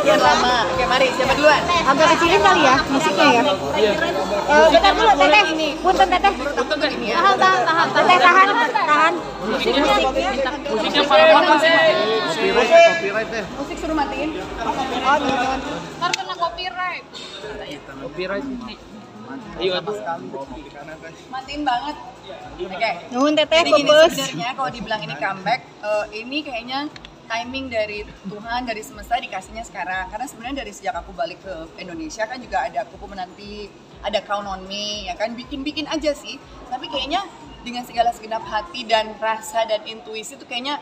sekian lama. Oke, mari siapa duluan? Agak kecilin kali ya musiknya ya. Bentar dulu Teteh. Punten Teteh. Tahan. Teteh tahan. Musiknya parah banget sih. Copyright deh. Musik suruh matiin. Oh, teman-teman. Ntar kena copyright. Copyright ini. Ayo aduh. Matiin banget. Oke. Nuhun Teteh, Jadi gini fokus. sebenarnya kalau dibilang ini comeback, ini kayaknya timing dari Tuhan, dari semesta dikasihnya sekarang. Karena sebenarnya dari sejak aku balik ke Indonesia kan juga ada Kupu Menanti, ada Count on Me, ya kan bikin-bikin aja sih. Tapi kayaknya dengan segala segenap hati dan rasa dan intuisi tuh kayaknya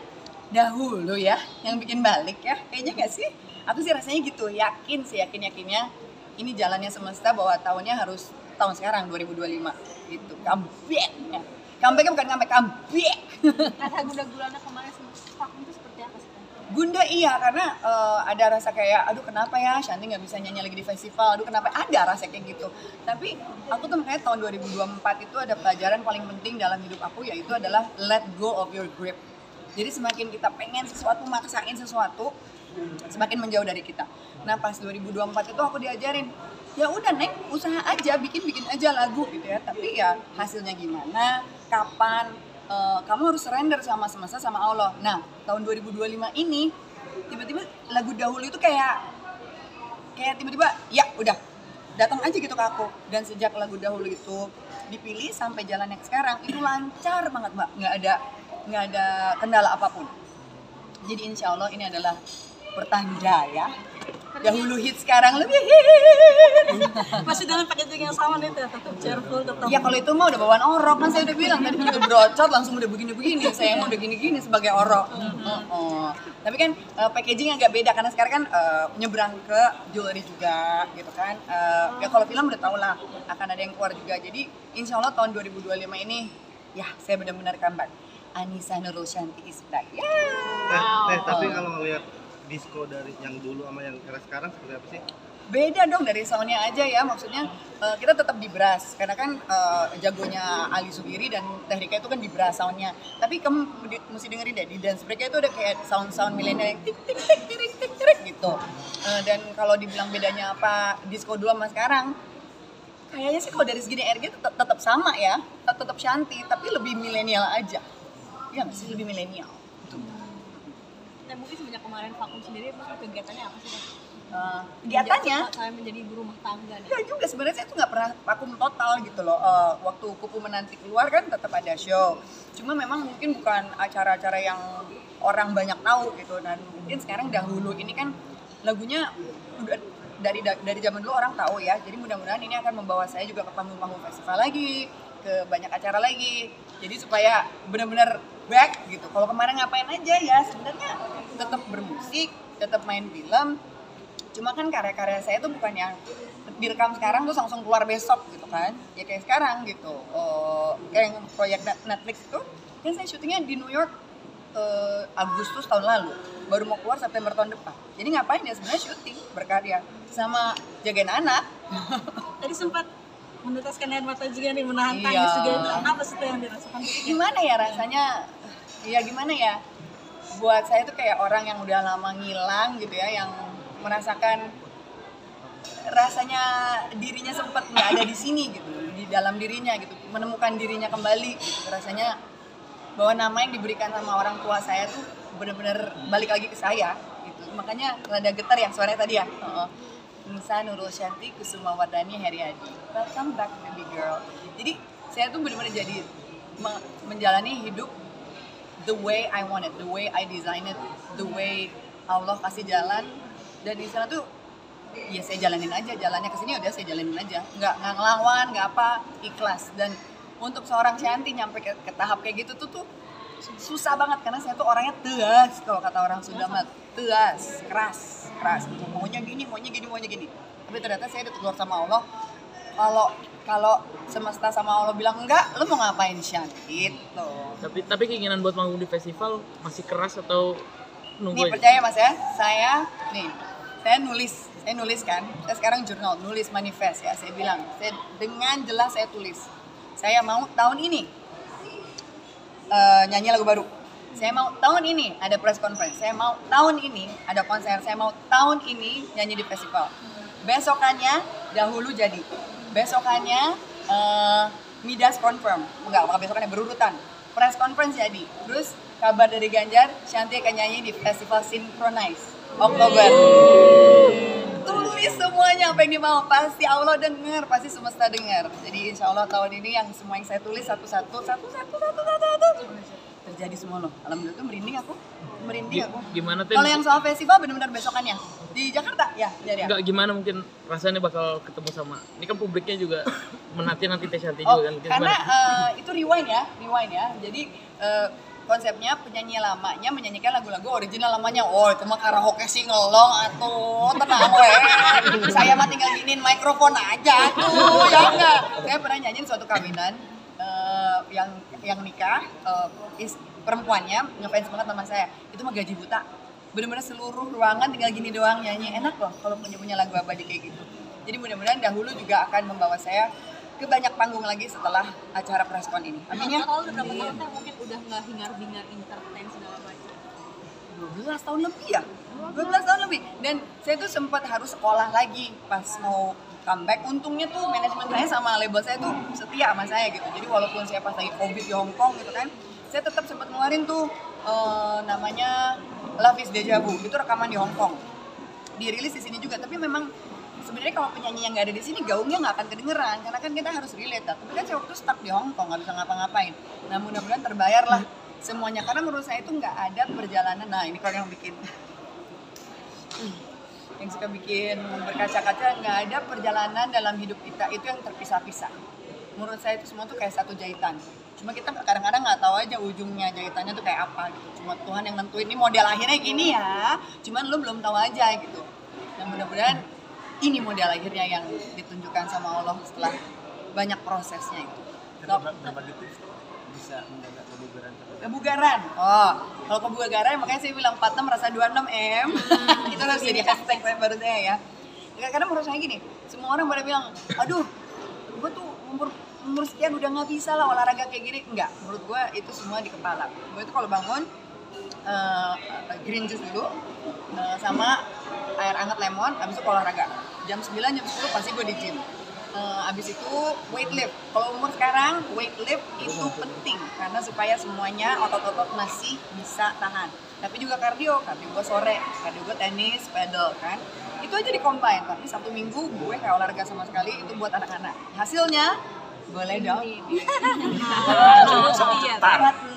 dahulu ya yang bikin balik ya. Kayaknya nggak sih? Aku sih rasanya gitu, yakinnya ini jalannya semesta bahwa tahunnya harus tahun sekarang 2025 gitu. Comeback. Comebacknya bukan comeback. Rasa gula-gulana kemarin vakum itu seperti apa sih? Gunda iya, karena ada rasa kayak, aduh kenapa ya Shanti nggak bisa nyanyi lagi di festival, aduh kenapa, ada rasa kayak gitu. Tapi aku tuh makanya tahun 2024 itu ada pelajaran paling penting dalam hidup aku, yaitu adalah let go of your grip. Jadi semakin kita pengen sesuatu, maksain sesuatu, semakin menjauh dari kita. Nah pas 2024 itu aku diajarin, ya udah Neng, usaha aja, bikin aja lagu gitu ya. Tapi ya hasilnya gimana, kapan, kamu harus surrender sama semesta, sama Allah. Nah, tahun 2025 ini tiba-tiba lagu dahulu itu kayak tiba-tiba ya udah datang aja gitu ke aku. Dan sejak lagu dahulu itu dipilih sampai jalan yang sekarang itu lancar banget Mbak, nggak ada kendala apapun. Jadi insya Allah ini adalah pertanda ya. Dahulu hit, sekarang lebih hit. Masih dalam packaging yang sama nih, tetap cheerful, tetap. Ya kalau itu mah udah bawaan orok, kan saya udah bilang tadi begitu brocot langsung udah begini-begini, saya mau udah gini-gini sebagai orok. Tapi kan packaging agak beda karena sekarang kan nyebrang ke jewelry juga gitu kan. Ya kalau film udah tau lah akan ada yang keluar juga. Jadi insya Allah tahun 2025 ini ya saya benar-benar comeback. Anissa Nurul Shanti is back. Teh, tapi kalau ngelihat disco dari yang dulu sama yang era sekarang seperti apa sih? Beda dong dari soundnya aja ya, maksudnya kita tetap di brass karena kan jagonya Ali Subiri dan Teh Rika itu kan di brass soundnya. Tapi kamu mesti dengerin deh, di dance break itu udah kayak sound milenial yang tik tik tik tirik tik tirik gitu. Dan kalau dibilang bedanya apa disco dulu sama sekarang, kayaknya sih kalau dari segi RG tetap sama ya, tetap Shanti tapi lebih milenial aja. Iya masih lebih milenial. Dan mungkin semenjak kemarin vakum sendiri, kegiatannya apa sih? Kegiatannya Saya menjadi ibu rumah tangga nih. ya juga sebenarnya saya tuh nggak pernah vakum total gitu loh. Waktu Kupu Menanti keluar kan tetap ada show, cuma memang mungkin bukan acara-acara yang orang banyak tahu gitu. Dan mungkin sekarang dahulu ini kan lagunya udah dari zaman dulu orang tahu ya, jadi mudah-mudahan ini akan membawa saya juga ke panggung-panggung festival lagi, ke banyak acara lagi, jadi supaya benar-benar back gitu. Kalau kemarin ngapain aja ya, sebenarnya tetap bermusik, tetap main film. Cuma kan karya-karya saya tuh bukan yang direkam sekarang terus langsung keluar besok gitu kan. Ya kayak sekarang gitu. Kayak yang proyek Netflix itu kan saya syutingnya di New York Agustus tahun lalu. Baru mau keluar September tahun depan. Jadi ngapain ya sebenarnya syuting, berkarya sama jagain anak. Tadi sempat menetaskan air mata juga nih, menahan Iya. tangis juga. Itu apa sih yang dirasakan? Gimana ya rasanya, ya gimana ya, buat saya tuh kayak orang yang udah lama ngilang gitu ya, yang merasakan rasanya dirinya sempat nggak ada di sini gitu, di dalam dirinya gitu, menemukan dirinya kembali gitu. Rasanya bahwa nama yang diberikan sama orang tua saya tuh benar-benar balik lagi ke saya gitu. Makanya rada getar ya suaranya tadi ya. Nisa Nurul Shanti Kusuma Wardani Heriadi, welcome back baby girl. Jadi saya tuh benar-benar jadi menjalani hidup the way I want it, the way I design it, the way Allah kasih jalan. Dan di sana tuh ya saya jalanin aja, jalannya kesini udah saya jalanin aja, nggak ngelawan, nggak apa, ikhlas. Dan untuk seorang Shanti nyampe ke tahap kayak gitu tuh susah banget karena saya tuh orangnya tegas, kalau kata orang Sunda mah tegas, keras, maunya gini. Tapi ternyata saya udah keluar sama Allah. Kalau semesta sama Allah bilang enggak, lo mau ngapain Shanti gitu. Tapi keinginan buat manggung di festival masih keras atau nunggu Nih aja? percaya mas ya, saya nulis kan, saya sekarang jurnal, nulis manifest ya, saya bilang, dengan jelas saya tulis, saya mau tahun ini nyanyi lagu baru, Saya mau tahun ini ada press conference, saya mau tahun ini ada konser, saya mau tahun ini nyanyi di festival. Besokannya dahulu jadi, besokannya Midas confirm, enggak, besokannya berurutan. Press conference jadi, terus kabar dari Ganjar, Shanti akan nyanyi di festival Synchronize Oktober. Tulis semuanya apa yang dia mau, pasti Allah dengar, pasti semesta dengar. Jadi insya Allah tahun ini yang semua yang saya tulis satu-satu terjadi semua loh. Alhamdulillah tuh merinding aku. Gimana tuh? Kalau yang soal festival benar-benar besokannya di Jakarta ya, jadi ya. Enggak, gimana mungkin rasanya bakal ketemu sama, ini kan publiknya juga menanti Teh Shanti Oh, juga kan. karena itu rewind ya. Jadi konsepnya penyanyi lamanya menyanyikan lagu-lagu original lamanya. Oh, itu mah karaoke sih ngelong atuh, tenang weh. Saya mah tinggal giniin mikrofon aja tuh, ya enggak. Saya pernah nyanyiin suatu kawinan yang nikah, perempuannya ngefans banget sama saya. Itu mah gaji buta. Bener-bener seluruh ruangan tinggal gini doang nyanyi. Enak loh kalau punya lagu abadi kayak gitu. Jadi mudah-mudahan dahulu juga akan membawa saya ke banyak panggung lagi setelah acara preskon ini. Amin ya. Kalau udah berapa tahun teh mungkin udah nggak hingar-bingar entertain segala macam. 12 tahun lebih ya. 12 tahun lebih. Dan saya tuh sempat harus sekolah lagi pas mau comeback. Untungnya tuh manajemen saya sama label saya tuh setia sama saya gitu. Jadi walaupun saya pas lagi COVID di Hong Kong gitu kan, saya tetap sempat ngeluarin tuh namanya Love is Deja Vu. Itu rekaman di Hong Kong. Dirilis di sini juga, tapi memang sebenarnya kalau penyanyi yang nggak ada di sini gaungnya nggak akan kedengeran karena kan kita harus relate. Tapi kan saya waktu stuck di Hong Kong nggak bisa ngapa-ngapain. Nah mudah-mudahan terbayar lah semuanya karena menurut saya itu nggak ada perjalanan. Nah ini kalau yang bikin yang suka bikin berkaca-kaca, nggak ada perjalanan dalam hidup kita itu yang terpisah-pisah. Menurut saya itu semua tuh kayak satu jahitan. Cuma kita kadang-kadang nggak tahu aja ujungnya jahitannya tuh kayak apa gitu. Cuma Tuhan yang nentuin ini model akhirnya gini ya. Cuman lu belum tahu aja gitu. Dan mudah-mudahan ini model akhirnya yang ditunjukkan sama Allah setelah banyak prosesnya itu. Berapa detik bisa menjaga Kebugaran. Oh, kalau kebugaran makanya saya bilang 46 rasa 26 M. Itu harus jadi hashtag saya baru saya ya. Kadang menurut saya gini, semua orang pada bilang, aduh, gue tuh umur sekian udah nggak bisa lah olahraga kayak gini. Enggak, menurut gue itu semua di kepala. Gue itu kalau bangun green juice dulu sama air hangat lemon, habis itu olahraga. Jam 9, jam 10 pasti gue di gym. Abis itu weight lift. Kalau umur sekarang weight lift itu penting karena supaya semuanya otot-otot masih bisa tahan. Tapi juga kardio gue sore, kardio gue tenis, pedal kan. Itu aja di-combine, tapi Sabtu Minggu gue kayak olahraga sama sekali itu buat anak-anak. Hasilnya boleh dong. 46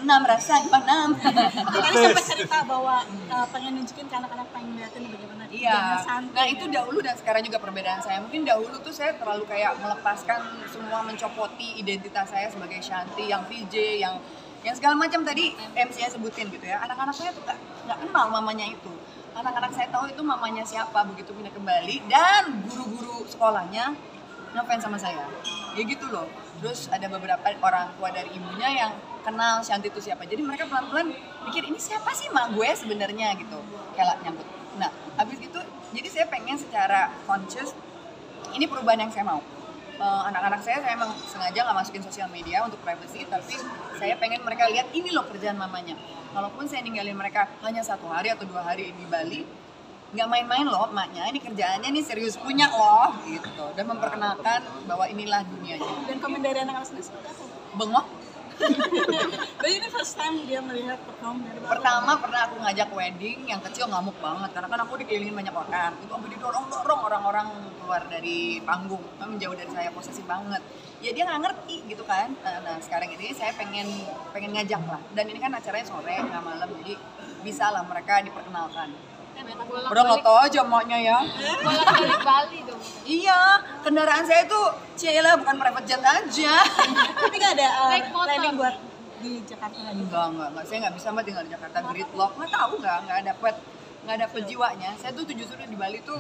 rasa 46. Tadi sempat cerita bahwa pengen nunjukin ke anak-anak, pengen ngeliatin bagaimana Iya. santai. Nah itu dahulu dan sekarang juga perbedaan saya. Mungkin dahulu tuh saya terlalu kayak melepaskan semua, mencopoti identitas saya sebagai Shanti, yang VJ, yang segala macam tadi MC-nya sebutin gitu ya. Anak-anak saya tuh nggak kenal mamanya itu. Anak-anak saya tahu itu mamanya siapa begitu pindah ke Bali, dan guru-guru sekolahnya ngefans sama saya. Ya gitu loh. Terus ada beberapa orang tua dari ibunya yang kenal Shanti itu siapa. Jadi mereka pelan-pelan mikir ini siapa sih mak gue sebenarnya gitu. Kayak nyambut. Nah, habis itu jadi saya pengen secara conscious ini perubahan yang saya mau. Anak-anak saya emang sengaja nggak masukin sosial media untuk privacy, tapi saya pengen mereka lihat ini loh kerjaan mamanya. Kalaupun saya ninggalin mereka hanya 1 hari atau 2 hari di Bali, nggak main-main loh emaknya, ini kerjaannya nih serius punya loh gitu, dan memperkenalkan bahwa inilah dunianya. Dan komen dari anak-anak sendiri seperti apa? Bengok. Jadi ini first time dia melihat perform dari bawah. Pertama pernah aku ngajak wedding yang kecil, ngamuk banget karena kan aku dikelilingin banyak orang. Itu aku didorong-dorong orang-orang keluar dari panggung, menjauh dari saya, posesif banget. Ya dia nggak ngerti gitu kan. Nah sekarang ini saya pengen ngajak lah. Dan ini kan acaranya sore nggak malam, jadi bisa lah mereka diperkenalkan. Udah nggak tahu aja emaknya ya. Bolak-balik Bali dong. Iya, kendaraan saya tuh cila bukan private jet aja. Tapi nggak ada Naik motor. planning buat di Jakarta lagi. Enggak. Saya nggak bisa mbak tinggal di Jakarta, gridlock. Nggak tahu nggak dapet jiwanya. Saya tuh justru di Bali tuh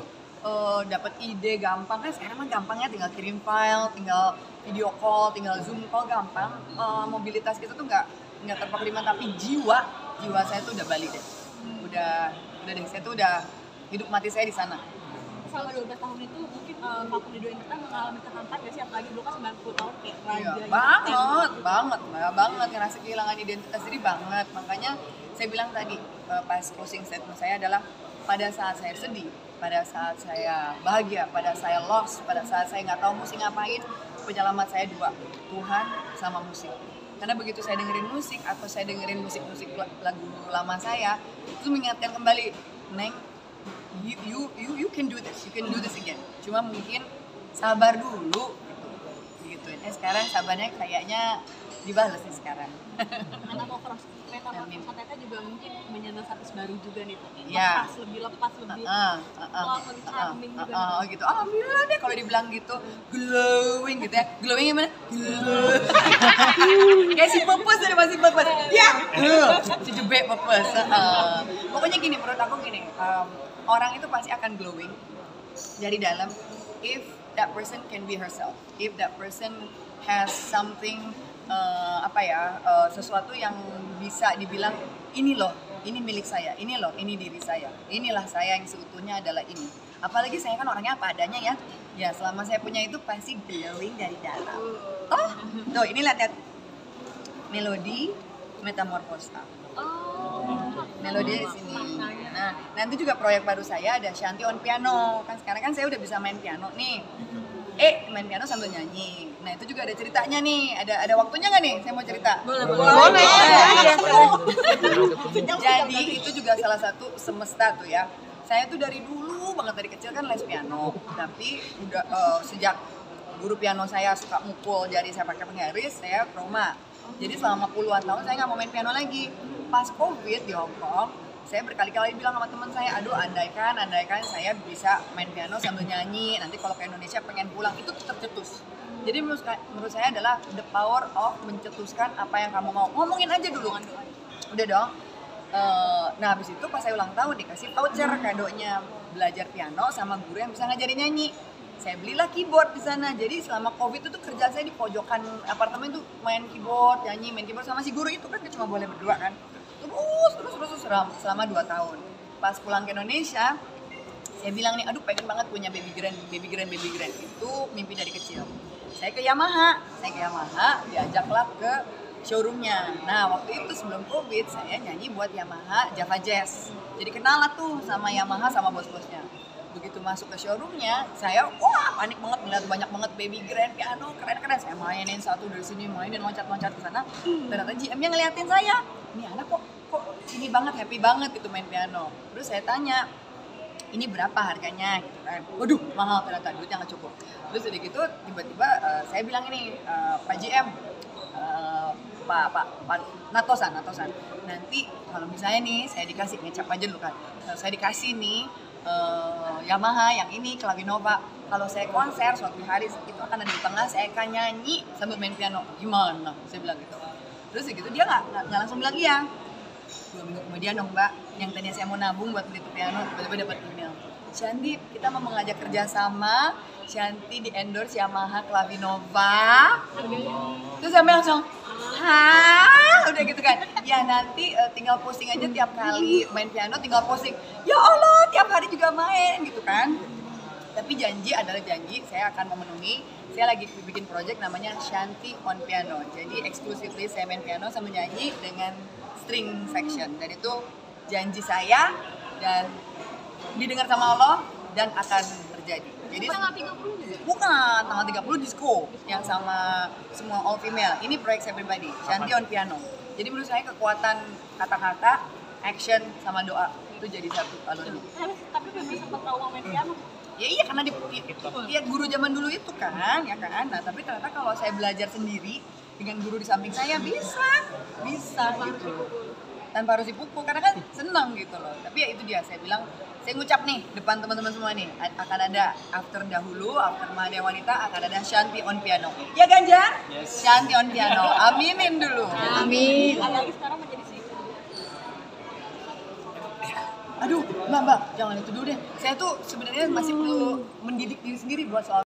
dapat ide gampang kan. Sekarang mah gampangnya tinggal kirim file, tinggal video call, tinggal zoom call gampang. Mobilitas kita tuh nggak terpaku di mana, tapi jiwa saya tuh udah Bali deh. Udah deh, saya tuh udah hidup mati saya di sana. selama 12 tahun itu mungkin Vakum di Dunia kita mengalami kehampat gak sih? Apalagi dulu kan 90 tahun kayak raja Iya, gitu. banget ngerasa kehilangan identitas diri banget. Makanya saya bilang tadi pas closing statement saya adalah pada saat saya sedih, pada saat saya bahagia, pada saya lost, pada saat saya nggak tahu mesti ngapain, penyelamat saya dua, Tuhan sama musik. Karena begitu saya dengerin musik atau saya dengerin musik-musik lagu lama saya, itu mengingatkan kembali, Neng, you can do this, you can do this again. Cuma mungkin sabar dulu gitu. Sekarang sabarnya kayaknya dibalas nih sekarang. Metamorfosa Teteh juga mungkin menyentuh status baru juga nih tuh. Iya. Lepas lebih lebih charming juga. Gitu. Alhamdulillah deh kalau dibilang gitu, glowing gitu ya. Glowing gimana? Kayak si Pepes dari masih Pepes. Ya. Si Jebek Pepes. Pokoknya gini, menurut aku gini, orang itu pasti akan glowing dari dalam if that person can be herself. If that person has something sesuatu yang bisa dibilang ini loh, ini milik saya, ini loh, ini diri saya, inilah saya yang seutuhnya adalah ini. Apalagi saya kan orangnya apa adanya ya. Ya selama saya punya itu pasti glowing dari dalam. Tuh ini lihat melodi Metamorfosa. Melodi di sini. Nah, nanti juga proyek baru saya ada Shanti on piano. Kan sekarang kan saya udah bisa main piano nih. Main piano sambil nyanyi. Nah itu juga ada ceritanya nih. Ada waktunya nggak nih? Saya mau cerita. Boleh. Jadi itu juga salah satu semesta tuh ya. Saya tuh dari dulu banget dari kecil kan les piano. Tapi udah sejak guru piano saya suka mukul jari saya pakai penggaris, saya trauma. Jadi selama puluhan tahun saya nggak mau main piano lagi. Pas COVID di Hong Kong, saya berkali-kali bilang sama teman saya, aduh andaikan saya bisa main piano sambil nyanyi, nanti kalau ke Indonesia pengen pulang, itu tercetus. Jadi menurut saya adalah the power of mencetuskan apa yang kamu mau. Ngomongin aja dulu. Udah dong. Nah habis itu pas saya ulang tahun dikasih voucher kadonya belajar piano sama guru yang bisa ngajarin nyanyi. Saya belilah keyboard di sana. Jadi selama COVID itu kerjaan saya di pojokan apartemen tuh main keyboard, main keyboard sama si guru itu kan cuma boleh berdua kan. Terus selama 2 tahun. Pas pulang ke Indonesia, saya bilang nih, aduh pengen banget punya baby grand. Itu mimpi dari kecil. Saya ke Yamaha, diajaklah ke showroomnya. Nah waktu itu sebelum COVID, saya nyanyi buat Yamaha Java Jazz. Jadi kenal lah tuh sama Yamaha sama bos-bosnya. Begitu masuk ke showroomnya, saya panik banget melihat banyak banget baby grand piano keren-keren. Saya mainin satu dari sini, mainin loncat-loncat ke sana. Ternyata GM-nya ngeliatin saya. Ini anak kok ini banget, happy banget gitu main piano. Terus saya tanya, ini berapa harganya gitu kan. Waduh, mahal ternyata, duitnya nggak cukup. Terus udah gitu tiba-tiba saya bilang ini, Pak GM, Pak Natosan. Nanti kalau misalnya nih saya dikasih, ngecap aja dulu kan. Saya dikasih nih Yamaha yang ini Clavinova, kalau saya konser suatu hari itu akan ada di tengah, saya akan nyanyi sambil main piano, gimana? Saya bilang gitu. Terus gitu dia nggak langsung bilang iya. 2 minggu kemudian dong Mbak, yang tadinya saya mau nabung buat beli piano, tiba-tiba dapat email, Shanti kita mau mengajak kerjasama, Shanti di endorse Yamaha Clavinova. Terus saya langsung udah gitu kan. Ya nanti tinggal posting aja tiap kali main piano, tinggal posting. Ya Allah, tiap hari juga main gitu kan. Tapi janji adalah janji, saya akan memenuhi. Saya lagi bikin project namanya Shanti on Piano. Jadi exclusively saya main piano sambil nyanyi dengan string section. Dan itu janji saya dan didengar sama Allah dan akan terjadi. Jadi tanggal 30 juga? Bukan, tanggal 30 disco yang sama semua all female. Ini proyek saya pribadi, Shanti on Piano. Jadi menurut saya kekuatan kata-kata, action sama doa itu jadi satu alurnya. Tapi belum sempat trauma main piano. Ya iya karena dia guru zaman dulu itu kan, ya kan. Nah tapi ternyata kalau saya belajar sendiri dengan guru di samping saya bisa gitu. Tanpa harus dipukul karena kan senang gitu loh. Tapi ya itu dia, saya bilang, saya ngucap nih depan teman-teman semua nih, akan ada after Mahadaya Wanita akan ada Shanti on Piano. Ya Ganjar? Yes. Shanti on Piano. Aminin dulu. Amin. Apalagi sekarang menjadi Aduh, Mbak, jangan itu dulu deh. Saya tuh sebenarnya masih perlu mendidik diri sendiri buat soal